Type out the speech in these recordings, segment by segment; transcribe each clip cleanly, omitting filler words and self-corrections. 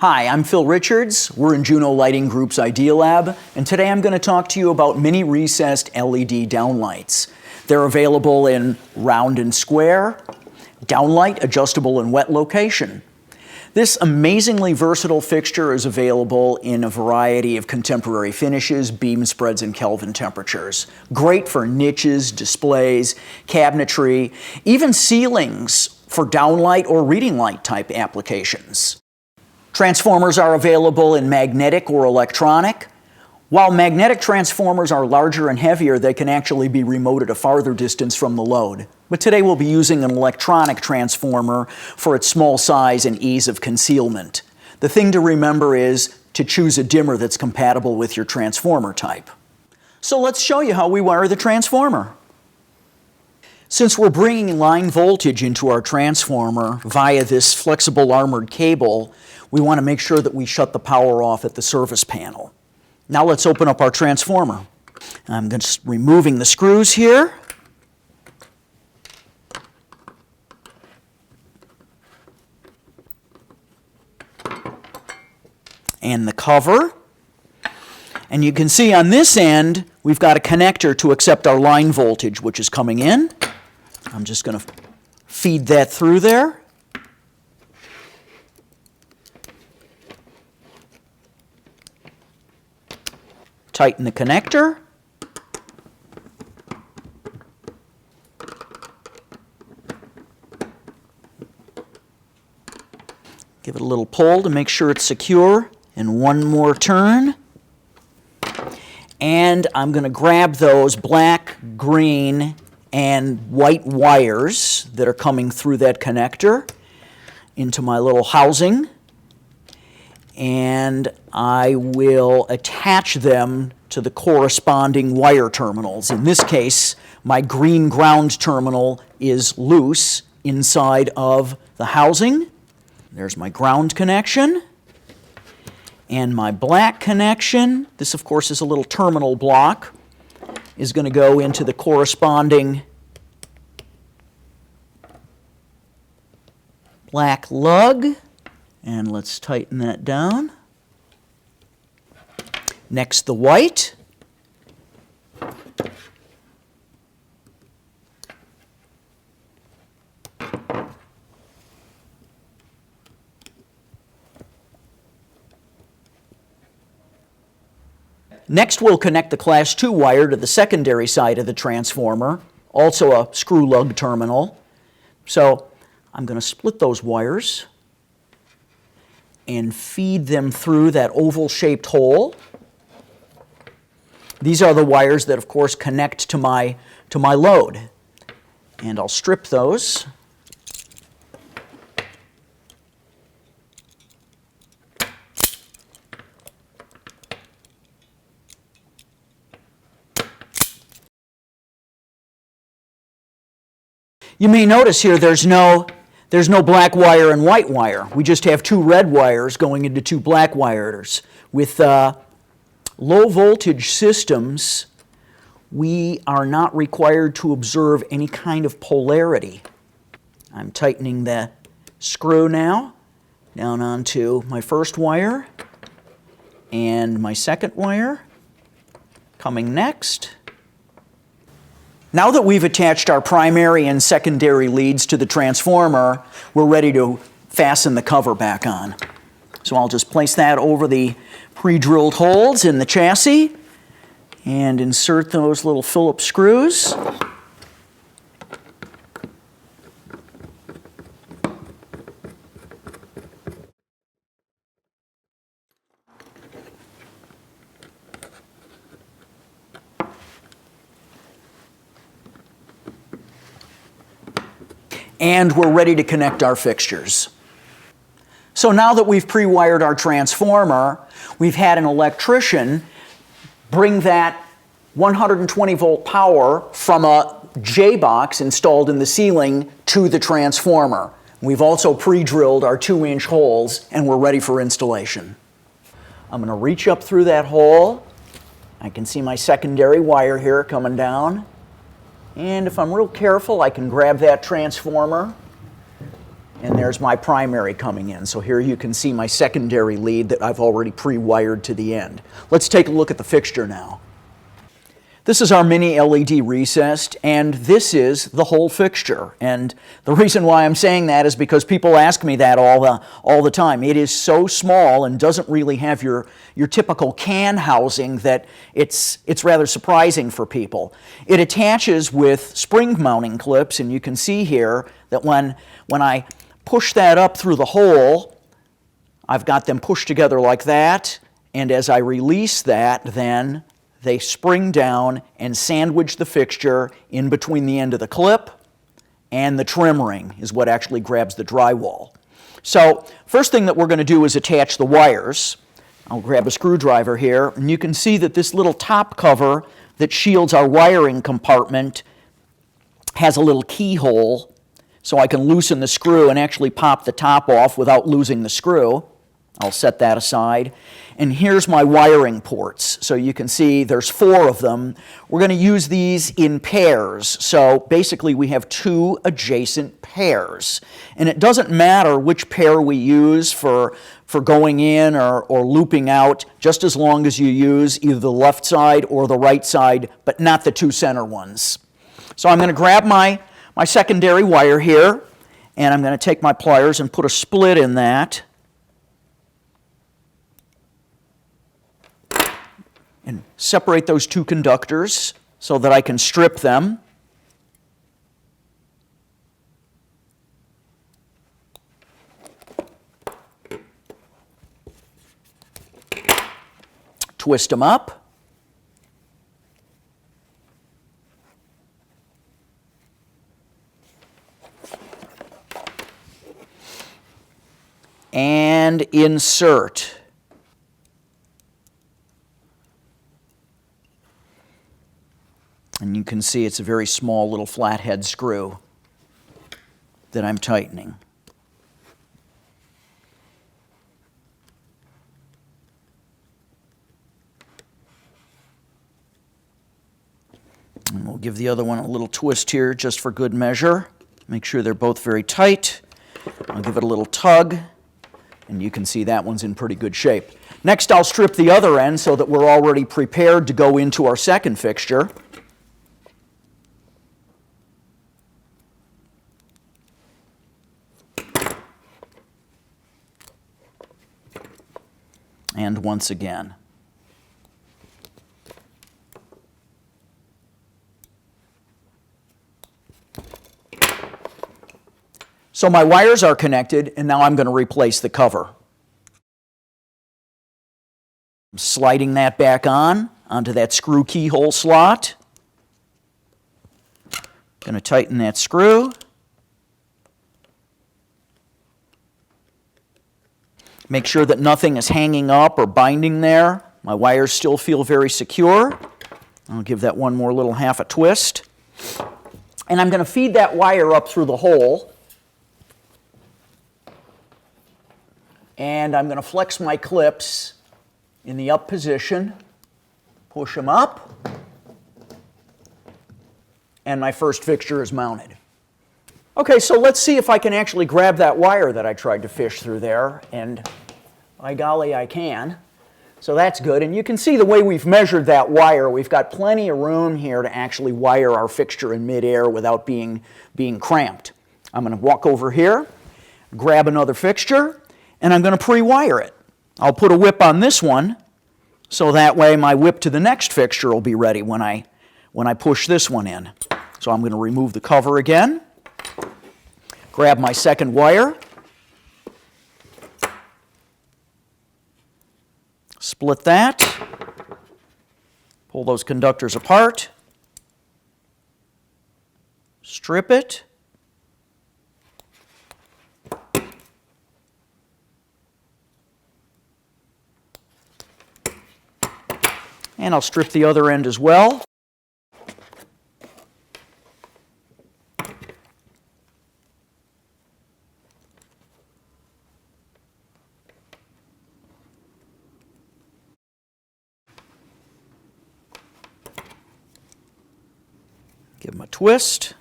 Hi, I'm Phil Richards. We're in Juno Lighting Group's Idea Lab, and today I'm going to talk to you about mini recessed LED downlights. They're available in round and square, downlight, adjustable and wet location. This amazingly versatile fixture is available in a variety of contemporary finishes, beam spreads, and Kelvin temperatures. Great for niches, displays, cabinetry, even ceilings for downlight or reading light type applications. Transformers are available in magnetic or electronic. While magnetic transformers are larger and heavier, they can actually be remoted a farther distance from the load. But today we'll be using an electronic transformer for its small size and ease of concealment. The thing to remember is to choose a dimmer that's compatible with your transformer type. So let's show you how we wire the transformer. Since we're bringing line voltage into our transformer via this flexible armored cable, we want to make sure that we shut the power off at the service panel. Now let's open up our transformer. I'm just removing the screws here. And the cover. And you can see on this end, we've got a connector to accept our line voltage, which is coming in. I'm just going to feed that through there. Tighten the connector. Give it a little pull to make sure it's secure. And one more turn. And I'm going to grab those black, green, and white wires that are coming through that connector into my little housing. And I will attach them to the corresponding wire terminals. In this case, my green ground terminal is loose inside of the housing. There's my ground connection. And my black connection, this of course is a little terminal block, is going to go into the corresponding black lug. And let's tighten that down. Next, the white. Next, we'll connect the Class 2 wire to the secondary side of the transformer, also a screw lug terminal. So I'm going to split those wires and feed them through that oval-shaped hole. These are the wires that, of course, connect to my load. And I'll strip those. You may notice here there's no black wire and white wire. We just have two red wires going into two black wires. With low voltage systems, we are not required to observe any kind of polarity. I'm tightening the screw now down onto my first wire and my second wire coming next. Now that we've attached our primary and secondary leads to the transformer, we're ready to fasten the cover back on. So I'll just place that over the pre-drilled holes in the chassis and insert those little Phillips screws. And we're ready to connect our fixtures. So now that we've pre-wired our transformer, we've had an electrician bring that 120 volt power from a J-box installed in the ceiling to the transformer. We've also pre-drilled our 2-inch holes and we're ready for installation. I'm going to reach up through that hole. I can see my secondary wire here coming down. And if I'm real careful, I can grab that transformer and there's my primary coming in. So here you can see my secondary lead that I've already pre-wired to the end. Let's take a look at the fixture now. This is our mini LED recessed, and this is the whole fixture. And the reason why I'm saying that is because people ask me that all the time. It is so small and doesn't really have your typical can housing that it's rather surprising for people. It attaches with spring mounting clips, and you can see here that when I push that up through the hole, I've got them pushed together like that, and as I release that, then they spring down and sandwich the fixture in between the end of the clip and the trim ring is what actually grabs the drywall. So first thing that we're going to do is attach the wires. I'll grab a screwdriver here, and you can see that this little top cover that shields our wiring compartment has a little keyhole, so I can loosen the screw and actually pop the top off without losing the screw. I'll set that aside. And here's my wiring ports. So you can see there's 4 of them. We're going to use these in pairs. So basically we have 2 adjacent pairs. And it doesn't matter which pair we use for going in or looping out, just as long as you use either the left side or the right side, but not the 2 center ones. So I'm going to grab my secondary wire here, and I'm going to take my pliers and put a split in that. And separate those 2 conductors so that I can strip them. Twist them up. And insert. And you can see it's a very small little flathead screw that I'm tightening. And we'll give the other one a little twist here just for good measure. Make sure they're both very tight. I'll give it a little tug, and you can see that one's in pretty good shape. Next, I'll strip the other end so that we're already prepared to go into our second fixture. And once again. So my wires are connected, and now I'm going to replace the cover. I'm sliding that back onto that screw keyhole slot. Going to tighten that screw. Make sure that nothing is hanging up or binding there. My wires still feel very secure. I'll give that one more little half a twist. And I'm going to feed that wire up through the hole. And I'm going to flex my clips in the up position, push them up, and my first fixture is mounted. Okay, so let's see if I can actually grab that wire that I tried to fish through there, and by golly, I can. So that's good, and you can see the way we've measured that wire. We've got plenty of room here to actually wire our fixture in midair without being cramped. I'm going to walk over here, grab another fixture, and I'm going to pre-wire it. I'll put a whip on this one, so that way my whip to the next fixture will be ready when I push this one in. So I'm going to remove the cover again. Grab my second wire, split that, pull those conductors apart, strip it, and I'll strip the other end as well. Give them a twist.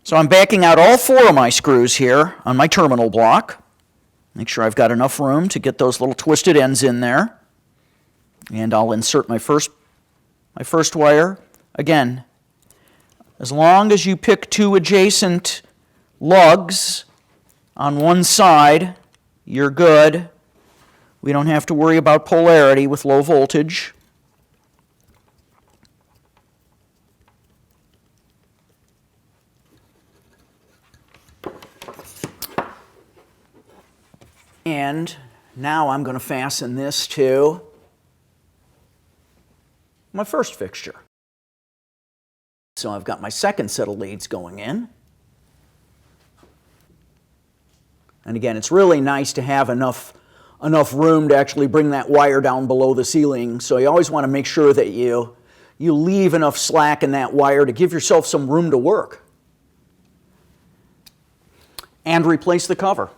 So I'm backing out all 4 of my screws here on my terminal block. Make sure I've got enough room to get those little twisted ends in there. And I'll insert my first wire. Again, as long as you pick 2 adjacent lugs on one side, you're good. We don't have to worry about polarity with low voltage. And now I'm going to fasten this to my first fixture. So I've got my second set of leads going in. And again, it's really nice to have enough room to actually bring that wire down below the ceiling. So you always want to make sure that you leave enough slack in that wire to give yourself some room to work. And replace the cover.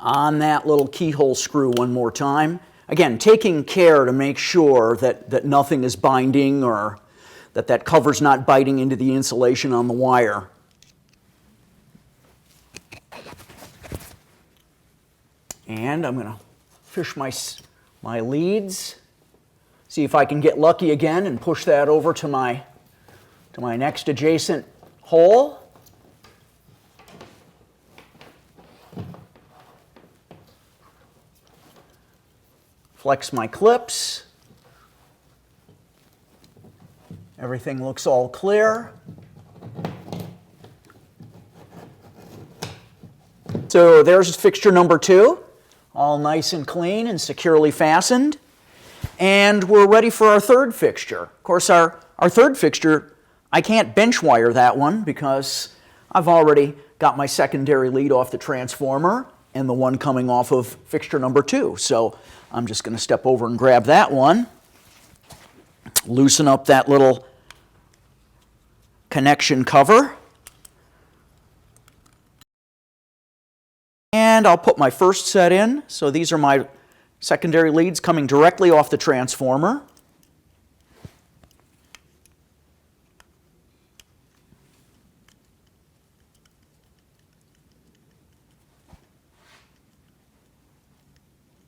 On that little keyhole screw one more time. Again, taking care to make sure that nothing is binding or that cover's not biting into the insulation on the wire. And I'm going to fish my leads, see if I can get lucky again and push that over to my next adjacent hole. Flex my clips. Everything looks all clear. So there's fixture number 2, all nice and clean and securely fastened. And we're ready for our third fixture. Of course, our third fixture, I can't bench wire that one because I've already got my secondary lead off the transformer and the one coming off of fixture number 2. So I'm just going to step over and grab that one, loosen up that little connection cover, and I'll put my first set in. So these are my secondary leads coming directly off the transformer.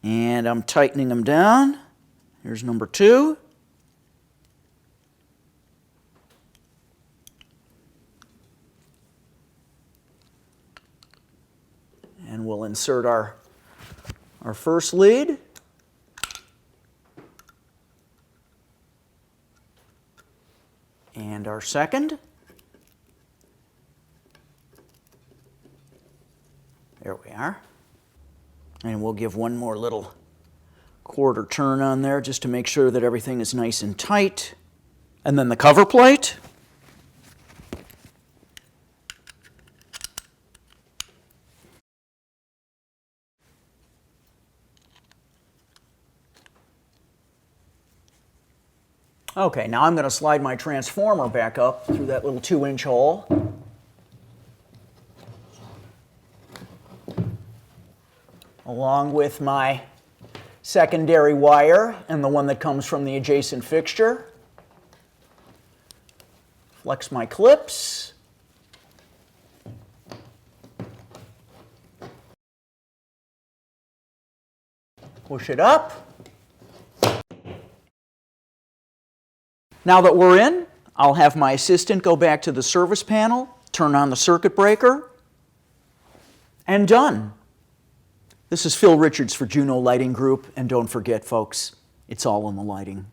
And I'm tightening them down. Here's number 2. And we'll insert our first lead. And our second. There we are. And we'll give one more little quarter turn on there just to make sure that everything is nice and tight. And then the cover plate. Okay, now I'm going to slide my transformer back up through that little 2-inch hole. Along with my secondary wire and the one that comes from the adjacent fixture. Flex my clips. Push it up. Now that we're in, I'll have my assistant go back to the service panel, turn on the circuit breaker, and done. This is Phil Richards for Juno Lighting Group, and don't forget, folks, it's all in the lighting.